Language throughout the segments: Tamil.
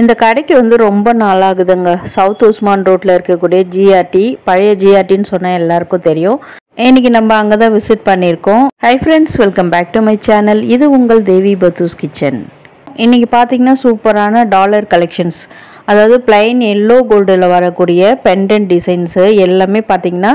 இந்த கடைக்கு வந்து ரொம்ப நாளாகுதுங்க. சவுத் உஸ்மான் ரோட்டில் இருக்கக்கூடிய ஜிஆர்டி, பழைய ஜிஆர்டின்னு சொன்னால் எல்லாருக்கும் தெரியும். இன்னைக்கு நம்ம அங்கே தான் விசிட் பண்ணியிருக்கோம். Hi friends, welcome back to my channel. இது உங்கள் தேவி பத்தூஸ் கிச்சன். இன்றைக்கி பார்த்தீங்கன்னா சூப்பரான டாலர் கலெக்ஷன்ஸ், அதாவது பிளைன் எல்லோ கோல்டில் வரக்கூடிய பெண்டன்ட் டிசைன்ஸு எல்லாமே பார்த்தீங்கன்னா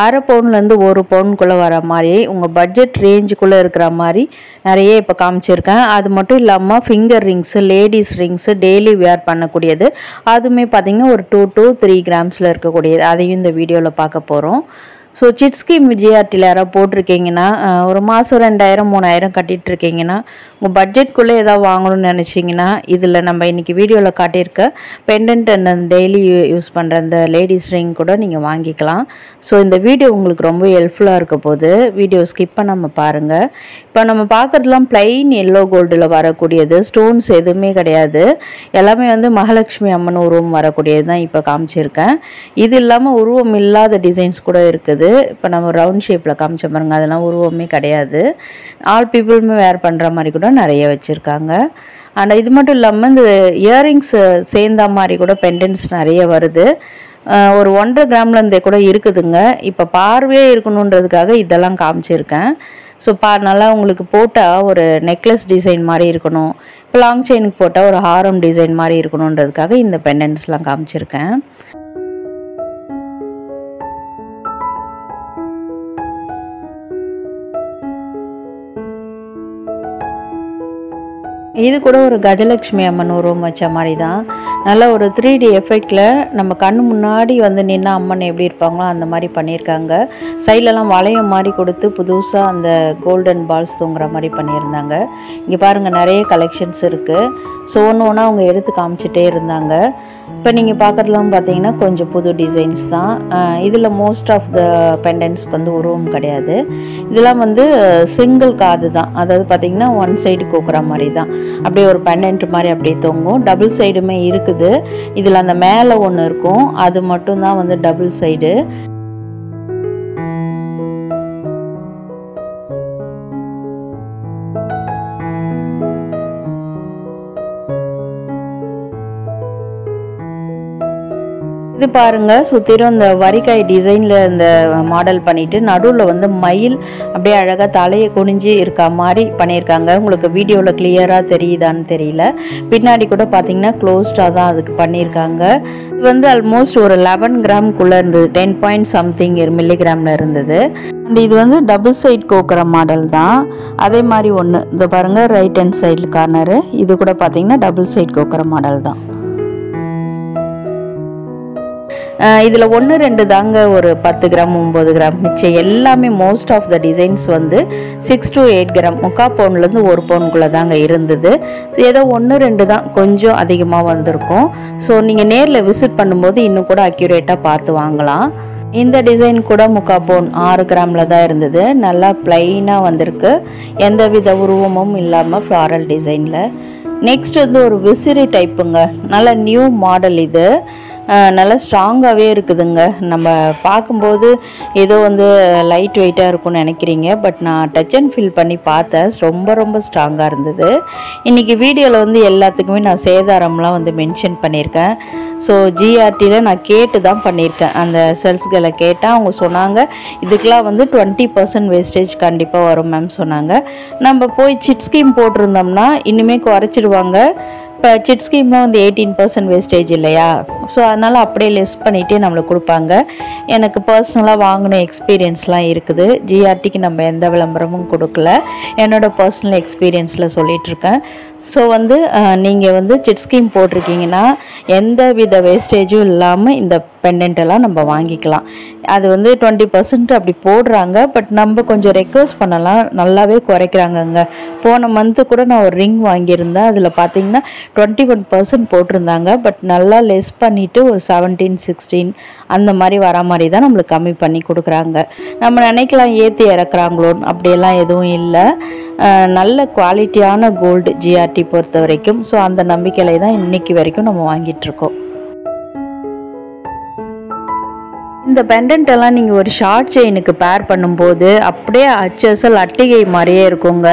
அரை பவுன்லேருந்து 1 பவுனுக்குள்ளே வர மாதிரி உங்கள் பட்ஜெட் ரேஞ்சுக்குள்ளே இருக்கிற மாதிரி நிறைய இப்போ காமிச்சிருக்கேன். அது மட்டும் இல்லாமல் finger rings, ladies rings, daily வேர் பண்ணக்கூடியது, அதுவுமே பார்த்தீங்கன்னா ஒரு 2 to 3 கிராம்ஸில் இருக்கக்கூடியது, அதையும் இந்த வீடியோவில் பார்க்க போகிறோம். ஸோ சிட் ஸ்கீம் ஜிஆர்டியில் யாராவது போட்டிருக்கீங்கன்னா, ஒரு மாதம் 2000 3000 கட்டிகிட்ருக்கீங்கன்னா, உங்கள் பட்ஜெட்குள்ளே ஏதாவது வாங்கணும்னு நினச்சிங்கன்னா இதில் நம்ம இன்றைக்கி வீடியோவில் காட்டியிருக்க பெண்டன்ட் அண்ட் டெய்லி யூஸ் பண்ணுற அந்த லேடிஸ் ரிங் கூட நீங்கள் வாங்கிக்கலாம். ஸோ இந்த வீடியோ உங்களுக்கு ரொம்ப ஹெல்ப்ஃபுல்லாக இருக்க போது வீடியோ ஸ்கிப் பண்ணாமல் பாருங்கள். இப்போ நம்ம பார்க்குறதுலாம் பிளைன் எல்லோ கோல்டில் வரக்கூடியது, ஸ்டோன்ஸ் எதுவுமே கிடையாது. எல்லாமே வந்து மகாலட்சுமி அம்மன் உருவம் வரக்கூடியது தான் இப்போ காமிச்சிருக்கேன். இது இல்லாமல் உருவம் இல்லாத டிசைன்ஸ் கூட இருக்குது. இப்போ நம்ம ரவுண்ட் ஷேப்பில் காமிச்ச பாருங்க, அதெல்லாம் உருவமே கிடையாது. ஆல் பீப்புளுமே வேர் பண்ணுற மாதிரி கூட நிறைய வச்சுருக்காங்க. அண்ட் இது மட்டும் இல்லாமல் இந்த இயரிங்ஸ் சேர்ந்த மாதிரி கூட பெண்டன்ட்ஸ் நிறைய வருது. ஒரு 1.5 கிராம்லேருந்தே கூட இருக்குதுங்க. இப்போ பார்வையே இருக்கணுன்றதுக்காக இதெல்லாம் காமிச்சிருக்கேன். ஸோ நல்லா உங்களுக்கு போட்டால் ஒரு நெக்லஸ் டிசைன் மாதிரி இருக்கணும், இப்போ லாங் செயினுக்கு போட்டால் ஒரு ஹாரம் டிசைன் மாதிரி இருக்கணுன்றதுக்காக இந்த பெண்டன்ட்ஸ்லாம் காமிச்சிருக்கேன். இது கூட ஒரு கஜலட்சுமி அம்மன் உருவம் வச்ச மாதிரி தான். நல்லா ஒரு 3D எஃபெக்டில் நம்ம கண்ணு முன்னாடி வந்து நின்று அம்மன் எப்படி இருப்பாங்களோ அந்த மாதிரி பண்ணியிருக்காங்க. சைட்லலாம் வளையம் மாதிரி கொடுத்து புதுசாக அந்த கோல்டன் பால்ஸ் தூங்குற மாதிரி பண்ணியிருந்தாங்க. இங்கே பாருங்கள், நிறைய கலெக்ஷன்ஸ் இருக்குது. ஸோ ஒன்று ஒன்றா அவங்க எடுத்து காமிச்சிட்டே இருந்தாங்க. இப்போ நீங்கள் பார்க்குறதுலாம் பார்த்தீங்கன்னா கொஞ்சம் புது டிசைன்ஸ் தான். இதில் மோஸ்ட் ஆஃப் த பெண்டன்ட்ஸ்க்கு வந்து உருவம் கிடையாது. இதெல்லாம் வந்து சிங்கிள் காது தான், அதாவது பார்த்தீங்கன்னா ஒன் சைடு கோக்குற மாதிரி தான், அப்படியே ஒரு பெண்டன்ட் மாதிரி அப்படியே தொங்கும். டபுள் சைடுமே இருக்குது. இதில் அந்த மேலே ஒன்று இருக்கும், அது மட்டும்தான் வந்து டபுள் சைடு. இது பாருங்கள், சுற்றிலும் இந்த வரிக்காய் டிசைனில் இந்த மாடல் பண்ணிவிட்டு நடுவில் வந்து மயில் அப்படியே அழகாக தலையை குனிஞ்சு இருக்க மாதிரி பண்ணியிருக்காங்க. உங்களுக்கு வீடியோவில் கிளியராக தெரியுதான்னு தெரியல. பின்னாடி கூட பார்த்தீங்கன்னா க்ளோஸ்டாக தான் அதுக்கு பண்ணியிருக்காங்க. இது வந்து ஆல்மோஸ்ட் ஒரு 11 கிராம்குள்ளே இருந்தது, 10 பாயிண்ட் சம்திங் மில்லிகிராமில் இருந்தது. அண்ட் இது வந்து டபுள் சைட் கோக்குற மாடல் தான். அதே மாதிரி ஒன்று இந்த பாருங்கள், ரைட் ஹேண்ட் சைடில் கார்னரு, இது கூட பார்த்தீங்கன்னா டபுள் சைட் கோக்குற மாடல் தான். இதில் 1 2 தாங்க ஒரு 10 கிராம் 9 கிராம், மிச்சம் எல்லாமே மோஸ்ட் ஆஃப் த டிசைன்ஸ் வந்து 6 to 8 கிராம், 3/4 பவுன்லேருந்து 1 பவுனுக்குள்ளே தாங்க இருந்தது. ஏதோ 1 2 தான் கொஞ்சம் அதிகமாக வந்திருக்கும். ஸோ நீங்கள் நேரில் விசிட் பண்ணும்போது இன்னும் கூட அக்யூரேட்டாக பார்த்து வாங்கலாம். இந்த டிசைன் கூட 3/4 பவுன் 6 கிராமில் தான் இருந்தது. நல்லா பிளைனாக வந்திருக்கு, எந்த வித உருவமும் இல்லாமல் ஃப்ளாரல் டிசைனில். நெக்ஸ்ட் வந்து ஒரு விசிறி டைப்புங்க, நல்ல நியூ மாடல். இது நல்லா ஸ்ட்ராங்காகவே இருக்குதுங்க. நம்ம பார்க்கும்போது ஏதோ வந்து லைட் வெயிட்டாக இருக்கும்னு நினைக்கிறீங்க, பட் நான் டச் அண்ட் ஃபீல் பண்ணி பார்த்தேன், ரொம்ப ஸ்ட்ராங்காக இருந்தது. இன்றைக்கி வீடியோவில் வந்து எல்லாத்துக்குமே நான் சேதாரம்லாம் வந்து மென்ஷன் பண்ணியிருக்கேன். ஸோ ஜிஆர்டியில் நான் கேட்டு தான் பண்ணியிருக்கேன். அந்த சேல்ஸ்களை கேட்டால் அவங்க சொன்னாங்க இதுக்கெலாம் வந்து 20% வேஸ்டேஜ் கண்டிப்பாக வரும் மேம் சொன்னாங்க. நம்ம போய் சிட் ஸ்கீம் போட்டிருந்தோம்னா இன்னுமே குறைச்சிடுவாங்க. இப்போ சிட் ஸ்கீமில் வந்து 18% வேஸ்டேஜ் இல்லையா, ஸோ அதனால் அப்படியே லெஸ் பண்ணிகிட்டே நம்மளுக்கு கொடுப்பாங்க. எனக்கு பர்சனலாக வாங்கின எக்ஸ்பீரியன்ஸ்லாம் இருக்குது. ஜிஆர்டிக்கு நம்ம எந்த விளம்பரமும் கொடுக்கல, என்னோடய பர்சனல் எக்ஸ்பீரியன்ஸில் சொல்லிகிட்ருக்கேன். ஸோ வந்து நீங்கள் வந்து சிட் ஸ்கீம் போட்டிருக்கீங்கன்னா எந்த வித வேஸ்டேஜும் இல்லாமல் இந்த பெண்டன்ட்டெல்லாம் நம்ம வாங்கிக்கலாம். அது வந்து 20% அப்படி போடுறாங்க, பட் நம்ம கொஞ்சம் ரெக்வஸ்ட் பண்ணலாம், நல்லாவே குறைக்கிறாங்கங்க. போன மந்த்து கூட நான் ஒரு ரிங் வாங்கியிருந்தேன், அதில் பார்த்தீங்கன்னா 21% போட்டிருந்தாங்க, பட் நல்லா லெஸ் பண்ணிவிட்டு ஒரு 17 16 அந்த மாதிரி வர மாதிரி தான் நம்மளுக்கு கம்மி பண்ணி கொடுக்குறாங்க. நம்ம நினைக்கலாம் ஏற்றி இறக்குறாங்களோன்னு, அப்படியெல்லாம் எதுவும் இல்லை. நல்ல குவாலிட்டியான கோல்டு ஜிஆர்டி பொறுத்த வரைக்கும். ஸோ அந்த நம்பிக்கையில தான் இன்றைக்கி வரைக்கும் நம்ம வாங்கிட்டுருக்கோம். இந்த பெண்டன்ட் எல்லாம் நீங்கள் ஒரு ஷார்ட் செயினுக்கு பேர் பண்ணும்போது அப்படியே அச்சசல் அட்டிகை மாதிரியே இருக்குங்க.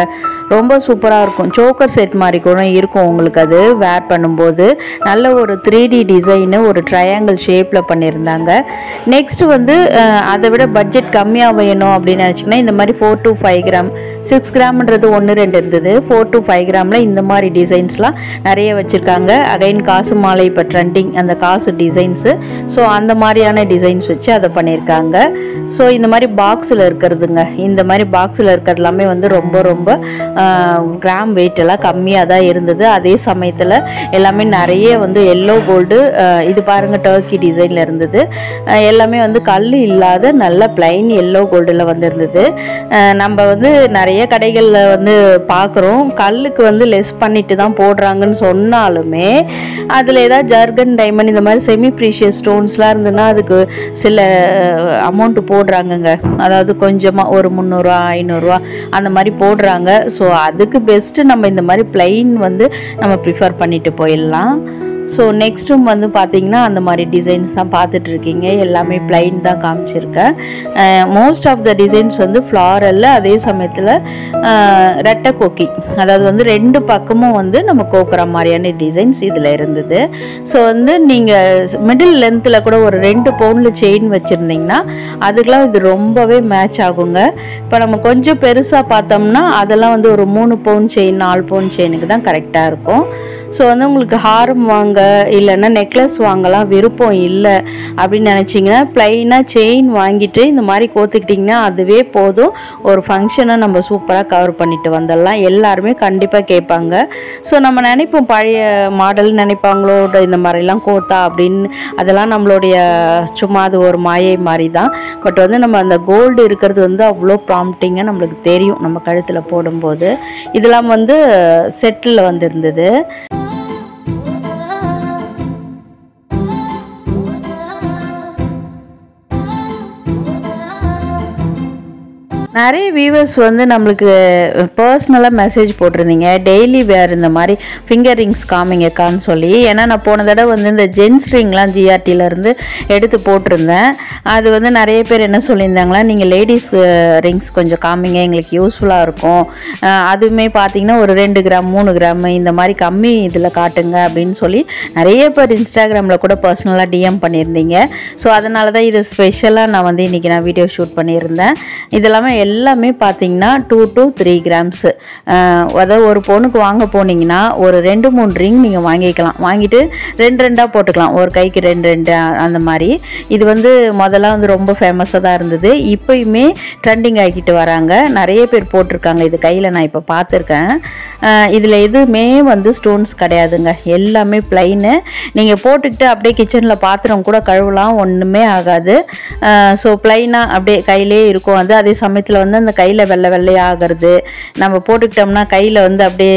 ரொம்ப சூப்பராக இருக்கும். சோக்கர் செட் மாதிரி கூட இருக்கும் உங்களுக்கு அது வேர் பண்ணும்போது. நல்ல ஒரு 3D டிசைனு ஒரு ட்ரையாங்கிள் ஷேப்பில் பண்ணியிருந்தாங்க. நெக்ஸ்ட் வந்து அதை விட பட்ஜெட் கம்மியாக வேணும் அப்படின்னு நினச்சிங்கன்னா இந்த மாதிரி 4 to 5 கிராம் 6 கிராம்ன்றது 1-2 இருந்தது. 4 to 5 கிராமில் இந்த மாதிரி டிசைன்ஸ்லாம் நிறைய வச்சுருக்காங்க. அகைன் காசு மாலை இப்போ ட்ரெண்டிங் அந்த காசு டிசைன்ஸு. ஸோ அந்த மாதிரியான டிசைன்ஸ் வச்சு அதை பண்ணியிருக்காங்க. ஸோ இந்த மாதிரி பாக்ஸில் இருக்கிறதுங்க, இந்த மாதிரி பாக்ஸில் இருக்கிறது எல்லாமே வந்து ரொம்ப ரொம்ப கிராம் வெயிட் எல்லாம் கம்மியாக தான் இருந்தது. அதே சமயத்தில் எல்லாமே நிறைய வந்து எல்லோ கோல்டு, இது பாருங்கள் டர்க்கி டிசைனில் இருந்தது. எல்லாமே வந்து கல் இல்லாத நல்ல பிளைன் எல்லோ கோல்டில் வந்து இருந்தது. நம்ம வந்து நிறைய கடைகளில் வந்து பார்க்குறோம் கல்லுக்கு வந்து லெஸ் பண்ணிட்டு தான் போடுறாங்கன்னு சொன்னாலுமே அதில் ஏதாவது ஜர்கன் டைமண்ட் இந்த மாதிரி செமி ப்ரீஷியஸ் ஸ்டோன்ஸ்லாம் இருந்ததுன்னா அதுக்கு சில அமௌண்ட்டு போடுறாங்கங்க. அதாவது கொஞ்சமாக ஒரு 300 500 அந்த மாதிரி போடுறாங்க. ஸோ அதுக்கு பெஸ்ட்டு நம்ம இந்த மாதிரி பிளைன் வந்து நம்ம ப்ரிஃபர் பண்ணிட்டு போயிடலாம். ஸோ நெக்ஸ்ட்டும் வந்து பார்த்திங்கன்னா அந்த மாதிரி டிசைன்ஸ் தான் பார்த்துட்ருக்கீங்க. எல்லாமே பிளைன் தான் காமிச்சிருக்கேன். மோஸ்ட் ஆஃப் த டிசைன்ஸ் வந்து ஃப்ளாரலில், அதே சமயத்தில் ரெட்டை கொக்கி, அதாவது வந்து 2 பக்கமும் வந்து நம்ம கோக்குற மாதிரியான டிசைன்ஸ் இதில் இருந்தது. ஸோ வந்து நீங்கள் மிடில் லென்த்தில் கூட ஒரு 2 பவுண்டில் செயின் வச்சுருந்தீங்கன்னா அதுக்கெலாம் இது ரொம்பவே மேட்ச் ஆகுங்க. இப்போ நம்ம கொஞ்சம் பெருசாக பார்த்தோம்னா அதெல்லாம் வந்து ஒரு 3 பவுண்ட் செயின் 4 பவுண்ட் செயினுக்கு தான் கரெக்டாக இருக்கும். ஸோ வந்து உங்களுக்கு ஹாரம் வாங்க இல்லைன்னா நெக்லஸ் வாங்கலாம் விருப்பம் இல்லை அப்படின்னு நினச்சிங்கன்னா ப்ளைனாக செயின் வாங்கிட்டு இந்த மாதிரி கோத்துக்கிட்டிங்கன்னா அதுவே போதும். ஒரு ஃபங்க்ஷனை நம்ம சூப்பராக கவர் பண்ணிட்டு வந்துடலாம். எல்லாருமே கண்டிப்பாக கேட்பாங்க. ஸோ நம்ம நினைப்போம் பழைய மாடல் நினைப்பாங்களோ இந்த மாதிரிலாம் கோத்தா அப்படின்னு. அதெல்லாம் நம்மளுடைய சும்மா அது ஒரு மாயை மாதிரி தான். பட் வந்து நம்ம அந்த கோல்டு இருக்கிறது வந்து அவ்வளோ ப்ராம்ப்டிங்காக நம்மளுக்கு தெரியும் நம்ம கழுத்தில் போடும்போது. இதெல்லாம் வந்து செட்டில் வந்துருந்தது. நிறைய வியூவர்ஸ் வந்து நம்மளுக்கு பர்சனலாக மெசேஜ் போட்டிருந்தீங்க டெய்லி வேர் இந்த மாதிரி ஃபிங்கர் ரிங்ஸ் காமிங்கக்கான்னு சொல்லி. ஏன்னா நான் போன தடவை வந்து இந்த ஜென்ஸ் ரிங்லாம் ஜிஆர்டியிலேருந்து எடுத்து போட்டிருந்தேன். அது வந்து நிறைய பேர் என்ன சொல்லியிருந்தாங்களா, நீங்கள் லேடிஸ் ரிங்ஸ் கொஞ்சம் காமிங்க எங்களுக்கு யூஸ்ஃபுல்லாக இருக்கும், அதுவுமே பார்த்தீங்கன்னா ஒரு 2 கிராம் 3 கிராம் இந்த மாதிரி கம்மி இதில் காட்டுங்க அப்படின்னு சொல்லி நிறைய பேர் இன்ஸ்டாகிராமில் கூட பர்சனலாக டிஎம் பண்ணியிருந்தீங்க. ஸோ அதனால தான் இது ஸ்பெஷலாக நான் வந்து இன்றைக்கி நான் வீடியோ ஷூட் பண்ணியிருந்தேன். இதெல்லாமே எல்லாமே பார்த்தீங்கன்னா 2 to 3 கிராம்ஸு. அதாவது ஒரு பொண்ணுக்கு வாங்க போனீங்கன்னா ஒரு 2-3 ரிங் நீங்கள் வாங்கிக்கலாம். வாங்கிட்டு 2 போட்டுக்கலாம், ஒரு கைக்கு 2 அந்த மாதிரி. இது வந்து முதல்ல வந்து ரொம்ப ஃபேமஸாக தான் இருந்தது. இப்போயுமே ட்ரெண்டிங் ஆகிக்கிட்டு வராங்க. நிறைய பேர் போட்டிருக்காங்க. இது கையில் நான் இப்போ பார்த்துருக்கேன். இதில் எதுவுமே வந்து ஸ்டோன்ஸ் கிடையாதுங்க, எல்லாமே பிளைனு. நீங்கள் போட்டுக்கிட்டு அப்படியே கிச்சனில் பாத்திரம் கூட கழுவலாம், ஒன்றுமே ஆகாது. ஸோ பிளைனாக அப்படியே கையிலே இருக்கும். அது அதே சமயத்தில் வந்து அந்த கையில் வெள்ளையாக ஆகிறது. நம்ம போட்டுக்கிட்டோம்னா கையில் வந்து அப்படியே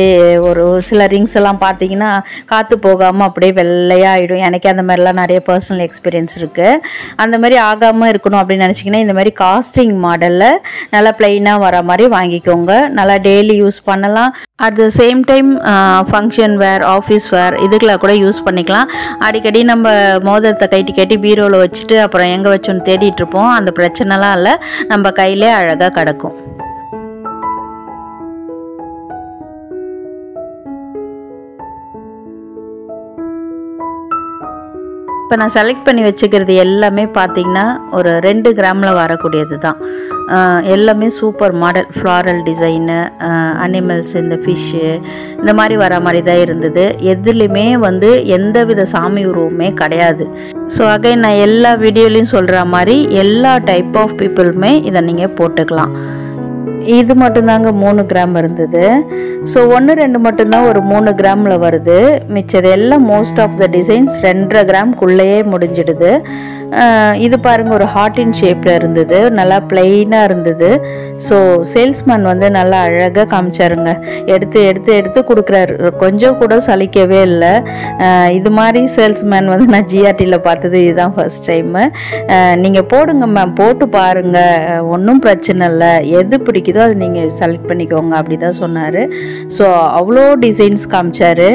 ஒரு சில ரிங்ஸ் எல்லாம் பார்த்தீங்கன்னா காற்று போகாமல் அப்படியே வெள்ளையாகிடும். எனக்கு அந்த மாதிரிலாம் நிறைய பர்சனல் எக்ஸ்பீரியன்ஸ் இருக்குது. அந்த மாதிரி ஆகாமல் இருக்கணும் அப்படின்னு நினச்சிங்கன்னா இந்த மாதிரி காஸ்டிங் மாடலில் நல்லா பிளைனாக வர மாதிரி வாங்கிக்கோங்க. நல்லா டெய்லி யூஸ் பண்ணலாம். At the same time function where office wear இதுக்கெல்லாம் கூட யூஸ் பண்ணிக்கலாம். அடிக்கடி நம்ம மோதிரத்தை கட்டி பீரோவில் வச்சுட்டு அப்புறம் எங்கே வச்சோன்னு தேடிட்டு இருப்போம். அந்த பிரச்சனைலாம் இல்லை, நம்ம கையிலே அழகாக கிடக்கும். இப்போ நான் செலக்ட் பண்ணி வச்சுக்கிறது எல்லாமே பார்த்திங்கன்னா ஒரு 2 கிராமில் வரக்கூடியது தான். எல்லாமே super model floral design, animals, இந்த ஃபிஷ்ஷு இந்த மாதிரி வர மாதிரி தான் இருந்தது. எதுலேயுமே வந்து எந்த வித சாமி உருவமே கிடையாது. ஸோ அகைன் நான் எல்லா வீடியோலையும் சொல்கிற மாதிரி எல்லா டைப் ஆஃப் பீப்புளுமே இதை நீங்கள் போட்டுக்கலாம். இது மட்டும்தாங்க 3 கிராம் இருந்தது. ஸோ 1-2 மட்டும்தான் ஒரு 3 கிராமில் வருது. மிச்சது எல்லாம் மோஸ்ட் ஆஃப் த டிசைன்ஸ் 2.5 கிராம்குள்ளேயே முடிஞ்சிடுது. இது பாருங்கள் ஒரு ஹார்ட்டின் ஷேப்பில் இருந்தது, நல்லா பிளெயினாக இருந்தது. ஸோ சேல்ஸ்மேன் வந்து நல்லா அழகாக காமிச்சாருங்க. எடுத்து எடுத்து எடுத்து கொடுக்குறாரு, கொஞ்சம் கூட சலிக்கவே இல்லை. இது மாதிரி சேல்ஸ்மேன் வந்து நான் ஜிஆர்டியில் பார்த்தது இதுதான் ஃபர்ஸ்ட் டைமு. நீங்கள் போடுங்க மேம், போட்டு பாருங்கள், ஒன்றும் பிரச்சனை இல்லை, எது பிடிக்குதோ அது நீங்கள் செலக்ட் பண்ணிக்கோங்க அப்படி தான் சொன்னார். ஸோ அவ்வளோ டிசைன்ஸ் காமிச்சார்.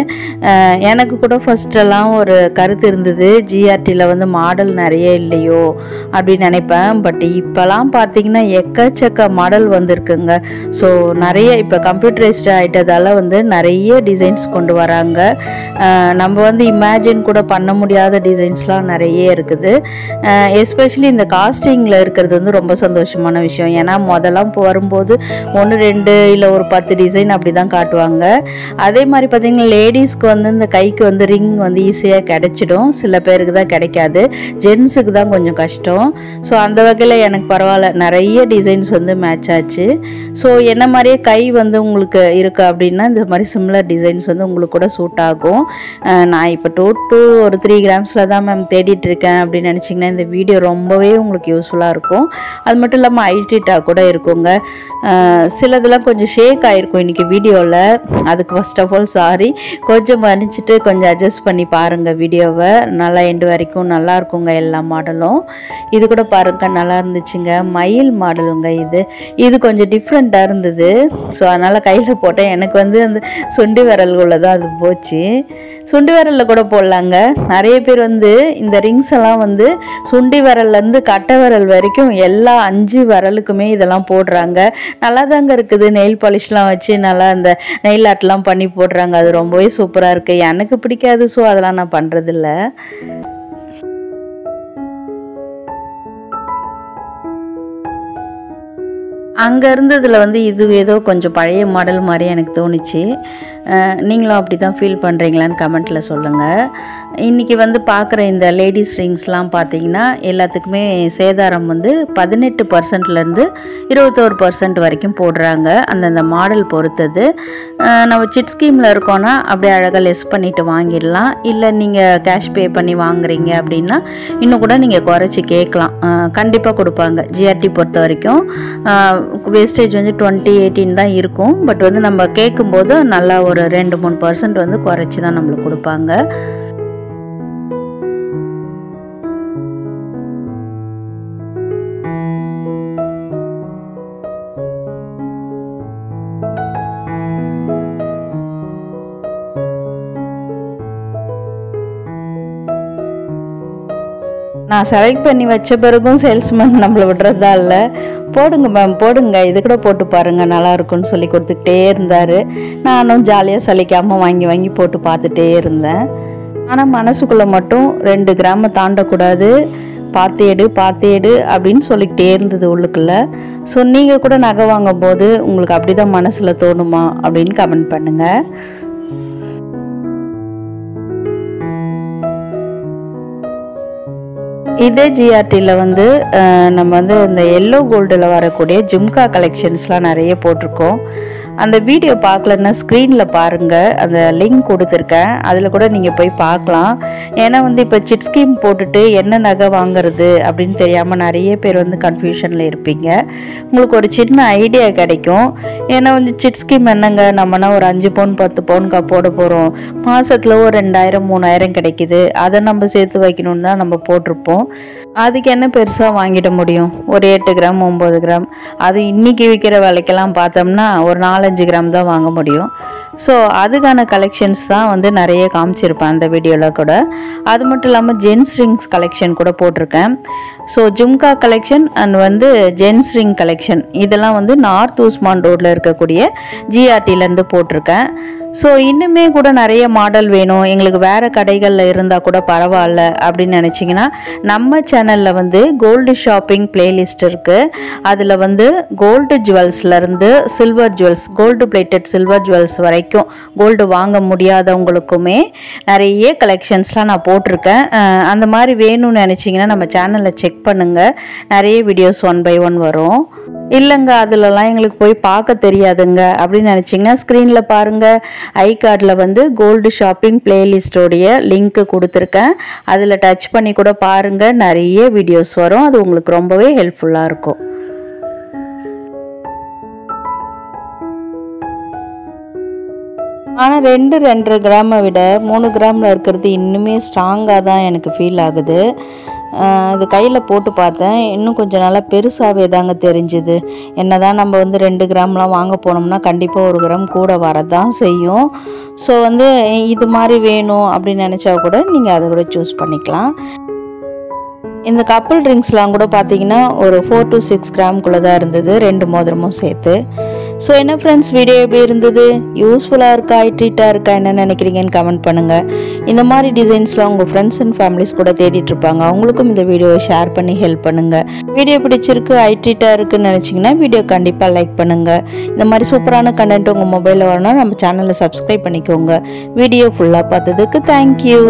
எனக்கு கூட ஃபஸ்ட்டெல்லாம் ஒரு கருத்து இருந்தது, ஜிஆர்டியில் வந்து மாடல் நிறைய நிறைய இல்லையோ அப்படின்னு நினைப்பேன். பட் இப்போலாம் பார்த்தீங்கன்னா எக்கச்சக்க மாடல் வந்திருக்குங்க. ஸோ நிறைய இப்போ கம்ப்யூட்டரைஸ்டு ஆகிட்டதால வந்து நிறைய டிசைன்ஸ் கொண்டு வராங்க. நம்ம வந்து இமேஜின் கூட பண்ண முடியாத டிசைன்ஸ்லாம் நிறைய இருக்குது. எஸ்பெஷலி இந்த காஸ்டிங்கில் இருக்கிறது வந்து ரொம்ப சந்தோஷமான விஷயம். ஏன்னா முதல்லாம் வரும்போது 1 2 இல்லை ஒரு 10 டிசைன் அப்படி தான் காட்டுவாங்க. அதே மாதிரி பார்த்தீங்கன்னா லேடிஸ்க்கு வந்து இந்த கைக்கு வந்து ரிங் வந்து ஈஸியாக கிடைச்சிடும், சில பேருக்கு தான் கிடைக்காது, ஜென்ஸுக்கு தான் கொஞ்சம் கஷ்டம். ஸோ அந்த வகையில் எனக்கு பரவாயில்ல, நிறைய டிசைன்ஸ் வந்து மேட்ச் ஆச்சு. ஸோ என்ன மாதிரியே கை வந்து உங்களுக்கு இருக்குது அப்படின்னா இந்த மாதிரி சிமிலர் டிசைன்ஸ் வந்து உங்களுக்கு கூட சூட் ஆகும். நான் இப்போ 2 to 3 கிராம்ஸில் தான் மேம் தேடிட்டு இருக்கேன் அப்படின்னு நினச்சிங்கன்னா இந்த வீடியோ ரொம்பவே உங்களுக்கு யூஸ்ஃபுல்லாக இருக்கும். அது மட்டும் இல்லாமல் ஹைட்ரேட்டாக கூட இருக்குங்க. சிலதெல்லாம் கொஞ்சம் ஷேக் ஆகிருக்கும் இன்றைக்கி வீடியோவில், அதுக்கு ஃபர்ஸ்ட் ஆஃப் ஆல் சாரி. கொஞ்சம் மன்னிச்சிட்டு கொஞ்சம் அட்ஜஸ்ட் பண்ணி பாருங்கள் வீடியோவை. நல்லா எண்டு வரைக்கும் நல்லா இருக்குங்க எல்லா மாடலும். இது கூட பாருங்கள் நல்லா இருந்துச்சுங்க, மயில் மாடலுங்க. இது கொஞ்சம் டிஃப்ரெண்ட்டாக இருந்தது. ஸோ அதனால் கையில் போட்டேன். எனக்கு வந்து அந்த சுண்டி விரல்குள்ளே தான் அது போச்சு. சுண்டி விரலில் கூட போடலாங்க. நிறைய பேர் வந்து இந்த ரிங்ஸ் எல்லாம் வந்து சுண்டி விரல்லேருந்து கட்டை விரல் வரைக்கும் எல்லா 5 விரலுக்குமே இதெல்லாம் போடுறாங்க. நல்லா தாங்க இருக்குது. நெயில் பாலிஷ்லாம் வச்சு நல்லா இந்த நெயில் ஆர்ட்லாம் பண்ணி போடுறாங்க. அது ரொம்பவே சூப்பராக இருக்குது. எனக்கு பிடிக்காது, ஸோ அதெல்லாம் நான் பண்ணுறதில்ல. அங்கே இருந்ததில் வந்து இது ஏதோ கொஞ்சம் பழைய மாடல் மாதிரி எனக்கு தோணுச்சு. நீங்களும் அப்படி தான் ஃபீல் பண்ணுறீங்களான்னு கமெண்ட்டில் சொல்லுங்கள். இன்றைக்கி வந்து பார்க்குற இந்த லேடிஸ் ரிங்ஸ்லாம் பார்த்தீங்கன்னா எல்லாத்துக்குமே சேதாரம் வந்து 18%லேருந்து 21% வரைக்கும் போடுறாங்க, அந்தந்த மாடல் பொறுத்தது. நம்ம சிட் ஸ்கீமில் இருக்கோன்னா அப்படியே அழகாக லெஸ் பண்ணிவிட்டு வாங்கிடலாம். இல்லை நீங்கள் கேஷ் பே பண்ணி வாங்குறீங்க அப்படின்னா இன்னும் கூட நீங்கள் குறைச்சி கேட்கலாம், கண்டிப்பாக கொடுப்பாங்க. ஜிஆர்டி பொறுத்த வரைக்கும் வேஸ்டேஜ் வந்து 2018 தான் இருக்கும். பட் வந்து நம்ம கேட்கும்போது நல்லா ஒரு 2-3% வந்து குறைச்சி தான் நம்மளுக்கு கொடுப்பாங்க. நான் செலக்ட் பண்ணி வச்ச பிறகும் சேல்ஸ்மேன் நம்மளை விடுறதா இல்லை. போடுங்க மேம் போடுங்க, இது கூட போட்டு பாருங்கள் நல்லா இருக்குன்னு சொல்லி கொடுத்துக்கிட்டே இருந்தார். நானும் ஜாலியாக சலிக்காமல் வாங்கி வாங்கி போட்டு பார்த்துட்டே இருந்தேன். ஆனால் மனசுக்குள்ளே மட்டும் 2 கிராமை தாண்டக்கூடாது, பார்த்து எடு அப்படின்னு சொல்லிக்கிட்டே இருந்தது உள்ளுக்குள்ளே. ஸோ நீங்கள் கூட நகை வாங்கும் போது உங்களுக்கு அப்படி தான் மனசில் தோணுமா அப்படின்னு கமெண்ட் பண்ணுங்கள். இதே ஜிஆர்டியில் வந்து நம்ம வந்து இந்த எல்லோ கோல்டில் வரக்கூடிய ஜும்கா கலெக்ஷன்ஸ்லாம் நிறைய போட்டிருக்கோம். அந்த வீடியோ பார்க்கலன்னா ஸ்க்ரீனில் பாருங்கள், அந்த லிங்க் கொடுத்துருக்கேன், அதில் கூட நீங்கள் போய் பார்க்கலாம். ஏன்னா வந்து இப்போ சிட் ஸ்கீம் போட்டுட்டு என்ன நகை வாங்குறது அப்படின்னு தெரியாமல் நிறைய பேர் வந்து கன்ஃபியூஷனில் இருப்பீங்க. உங்களுக்கு ஒரு சின்ன ஐடியா கிடைக்கும். ஏன்னா வந்து சிட் ஸ்கீம் என்னங்க, நம்மனா ஒரு 5 பவுன் 10 பவுனுக்கா போட போகிறோம், மாதத்தில் ஒரு 2000-3000 கிடைக்குது, அதை நம்ம சேர்த்து வைக்கணும்னு தான் நம்ம போட்டிருப்போம். அதுக்கு என்ன பெருசாக வாங்கிட முடியும், ஒரு 8 கிராம் 9 கிராம். அது இன்றைக்கி விற்கிற விலைக்கெல்லாம் பார்த்தோம்னா ஒரு 4-5 கிராம் தான் வாங்க முடியும். ஸோ அதுக்கான கலெக்ஷன்ஸ் தான் வந்து நிறைய காமிச்சிருப்பேன் அந்த வீடியோவில் கூட. அது மட்டும் இல்லாமல் ஜென்ஸ் ரிங்ஸ் கலெக்ஷன் கூட போட்டிருக்கேன். ஸோ ஜும்கா கலெக்ஷன் அண்ட் வந்து ஜென்ஸ் ரிங் கலெக்ஷன் இதெல்லாம் வந்து நார்த் உஸ்மான் ரோடில் இருக்கக்கூடிய ஜிஆர்டிலேருந்து போட்டிருக்கேன். ஸோ இன்னுமே கூட நிறைய மாடல் வேணும், எங்களுக்கு வேறு கடைகளில் இருந்தால் கூட பரவாயில்ல அப்படின்னு நினச்சிங்கன்னா நம்ம சேனலில் வந்து கோல்டு ஷாப்பிங் பிளேலிஸ்ட் இருக்குது. அதில் வந்து கோல்டு ஜுவல்ஸ்லேருந்து silver jewels, gold plated silver jewels வரைக்கும் கோல்டு வாங்க முடியாதவங்களுக்குமே நிறைய கலெக்ஷன்ஸ்லாம் நான் போட்டிருக்கேன். அந்த மாதிரி வேணும்னு நினச்சிங்கன்னா நம்ம சேனலில் செக் பண்ணுங்கள், நிறைய வீடியோஸ் 1 by 1 வரும். இல்லைங்க அதிலலாம் எங்களுக்கு போய் பார்க்க தெரியாதுங்க அப்படின்னு நினச்சிங்கன்னா ஸ்க்ரீனில் பாருங்கள், ஐ கார்டில் வந்து கோல்டு ஷாப்பிங் பிளேலிஸ்டோடைய லிங்க்கு கொடுத்துருக்கேன், அதில் டச் பண்ணி கூட பாருங்கள், நிறைய வீடியோஸ் வரும், அது உங்களுக்கு ரொம்பவே ஹெல்ப்ஃபுல்லாக இருக்கும். ஆனால் 2-2.5 கிராமை விட 3 கிராமில் இருக்கிறது இன்னுமே ஸ்ட்ராங்காக தான் எனக்கு ஃபீல் ஆகுது. இது கையில் போட்டு பார்த்தேன், இன்னும் கொஞ்சம் நல்லா பெருசாகவே தாங்க தெரிஞ்சுது. என்ன தான் நம்ம வந்து 2 கிராம்லாம் வாங்க போனோம்னா கண்டிப்பாக 1 கிராம் கூட வரதான் செய்யும். ஸோ வந்து இது மாதிரி வேணும் அப்படின்னு நினச்சா கூட நீங்கள் அதை கூட சூஸ் பண்ணிக்கலாம். இந்த கப்புள் ரிங்ஸ்லாம் கூட பார்த்தீங்கன்னா ஒரு 4 to 6 கிராம்குள்ளே தான் இருந்தது, 2 மோதிரமும் சேர்த்து. ஸோ என்ன ஃப்ரெண்ட்ஸ், வீடியோ எப்படி இருந்தது? யூஸ்ஃபுல்லாக இருக்கா, ஐட்ரீட்டாக இருக்கா, என்ன நினைக்கிறீங்கன்னு கமெண்ட் பண்ணுங்கள். இந்த மாதிரி டிசைன்ஸ்லாம் உங்கள் ஃப்ரெண்ட்ஸ் அண்ட் ஃபேமிலிஸ் கூட தேடிட்டு இருப்பாங்க, அவங்களுக்கும் இந்த வீடியோவை ஷேர் பண்ணி ஹெல்ப் பண்ணுங்கள். வீடியோ பிடிச்சிருக்கு, ஐட்ரீட்டாக இருக்குன்னு நினச்சிங்கன்னா வீடியோ கண்டிப்பாக லைக் பண்ணுங்கள். இந்த மாதிரி சூப்பரான கண்டென்ட் உங்கள் மொபைலில் வரணும்னா நம்ம சேனலை சப்ஸ்கிரைப் பண்ணிக்கோங்க. வீடியோ ஃபுல்லாக பார்த்ததுக்கு தேங்க்யூ.